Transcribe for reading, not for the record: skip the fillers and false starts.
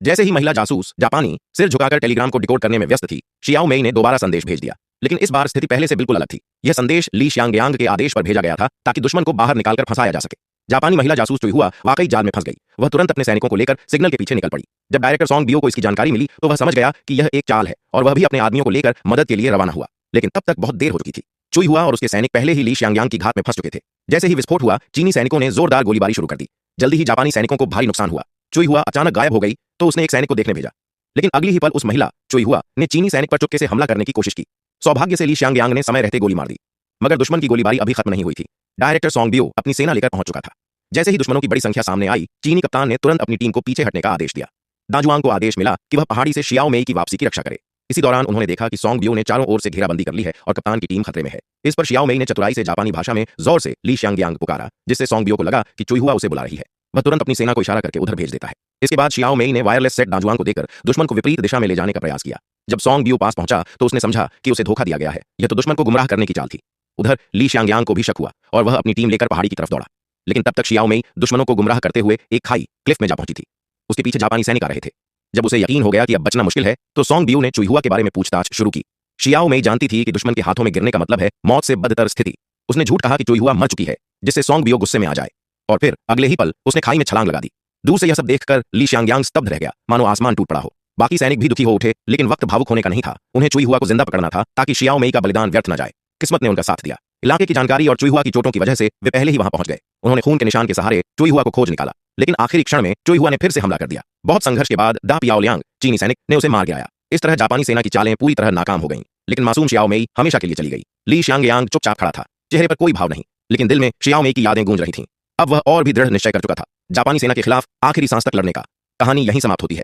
जैसे ही महिला जासूस जापानी सिर झुकाकर टेलीग्राम को डिकोड करने में व्यस्त थी, शियाओ मेई ने दोबारा संदेश भेज दिया। लेकिन इस बार स्थिति पहले से बिल्कुल अलग थी। यह संदेश ली शियांगयांग के आदेश पर भेजा गया था ताकि दुश्मन को बाहर निकालकर फंसाया जा सके। जापानी महिला जासूस चुईहुआ वाकई जाल में फंस गई। वह तुरंत अपने सैनिकों को लेकर सिग्नल के पीछे निकल पड़ी। जब डायरेक्टर सॉन्ग बियो को इसकी जानकारी मिली तो वह समझ गया कि यह एक चाल है और वह भी अपने आदमियों को लेकर मदद के लिए रवाना हुआ। लेकिन तब तक बहुत देर हो चुकी थी। चुईहुआ और उसके सैनिक पहले ही ली शियांगयांग की घात में फंस चुके थे। जैसे ही विस्फोट हुआ, चीनी सैनिकों ने जोरदार गोलीबारी शुरू कर दी। जल्दी ही जापानी सैनिकों को भारी नुकसान हुआ। चुईहुआ अचानक गायब हो गई तो उसने एक सैनिक को देखने भेजा। लेकिन अगली ही पल उस महिला चुईहुआ ने चीनी सैनिक पर चुपके से हमला करने की कोशिश की। सौभाग्य से ली शियांगयांग ने समय रहते गोली मार दी, मगर दुश्मन की गोलीबारी अभी खत्म नहीं हुई थी। डायरेक्टर सॉन्ग बियो अपनी सेना लेकर पहुंच चुका था। जैसे ही दुश्मनों की बड़ी संख्या सामने आई, चीनी कप्तान ने तुरंत अपनी टीम को पीछे हटने का आदेश दिया। दाजुआंग को आदेश मिला कि वह पहाड़ी से शियाओ मेई की वापसी की रक्षा करे। इसी दौरान उन्होंने देखा कि सॉन्ग बियो ने चारों ओर से घेराबंदी कर ली है और कप्तान की टीम खतरे में है। इस पर शियाओ मेई ने चतुराई से जापानी भाषा में जोर से ली शियांगयांग पुकारा, जिससे सॉन्ग बियो को लगा कि चुईहुआ उसे बुला रही है। वह तुरंत अपनी सेना को इशारा करके उधर भेज देता है। इसके बाद शियाओ मेई ने वायरलेस सेट दाजुआंग को देकर दुश्मन को विपरीत दिशा में ले जाने का प्रयास किया। जब सॉन्ग बियो पास पहुंचा तो उसने समझा कि उसे धोखा दिया गया है। यह तो दुश्मन को गुमराह करने की चाल थी। उधर ली शियांगयांग को भी शक हुआ और वह अपनी टीम लेकर पहाड़ी की तरफ दौड़ा। लेकिन तब तक शियाओ मेई दुश्मनों को गुमराह करते हुए एक खाई क्लिफ में जा पहुंची थी। उसके पीछे जापानी सैनिक आ रहे थे। जब उसे यकीन हो गया कि अब बचना मुश्किल है तो सॉन्ग बियो ने चुईहुआ के बारे में पूछताछ शुरू की। शियाओ मेई जानती थी कि दुश्मन के हाथों में गिरने का मतलब है मौत से बदतर स्थिति। उसने झूठ कहा कि चुईहुआ मर चुकी है, जिससे सॉन्ग बियो गुस्से में आ जाए, और फिर अगले ही पल उसने खाई में छलांग लगा दी। दूर से यह सब देखकर ली शियांगयांग स्तब्ध रह गया, मानो आसमान टूट पड़ा हो। बाकी सैनिक भी दुखी हो उठे, लेकिन वक्त भावुक होने का नहीं था। उन्हें चुईहुआ को जिंदा पकड़ना था ताकि शियाओ मेई का बलिदान व्यर्थ न जाए। किस्मत ने उनका साथ दिया। इलाके की जानकारी और चुईहुआ की चोटों की वजह से वे पहले ही वहां पहुंच गए। उन्होंने खून के निशान के सहारे चुईहुआ को खोज निकाला, लेकिन आखिरी क्षण में चुईहुआ ने फिर से हमला कर दिया। बहुत संघर्ष के बाद दा पियाओलियांग चीनी सैनिक ने उसे मार गिराया। इस तरह जापानी सेना की चालें पूरी तरह नाकाम हो गईं, लेकिन मासूम शियाओ मेई हमेशा के लिए चली गई। ली शियांगयांग चुपचाप खड़ा था, चेहरे पर कोई भाव नहीं, लेकिन दिल में शियाओ मेई की यादें गूंज रही थीं। अब वह और भी दृढ़ निश्चय कर चुका था, जापानी सेना के खिलाफ आखिरी सांस तक लड़ने का। कहानी यहीं समाप्त होती है।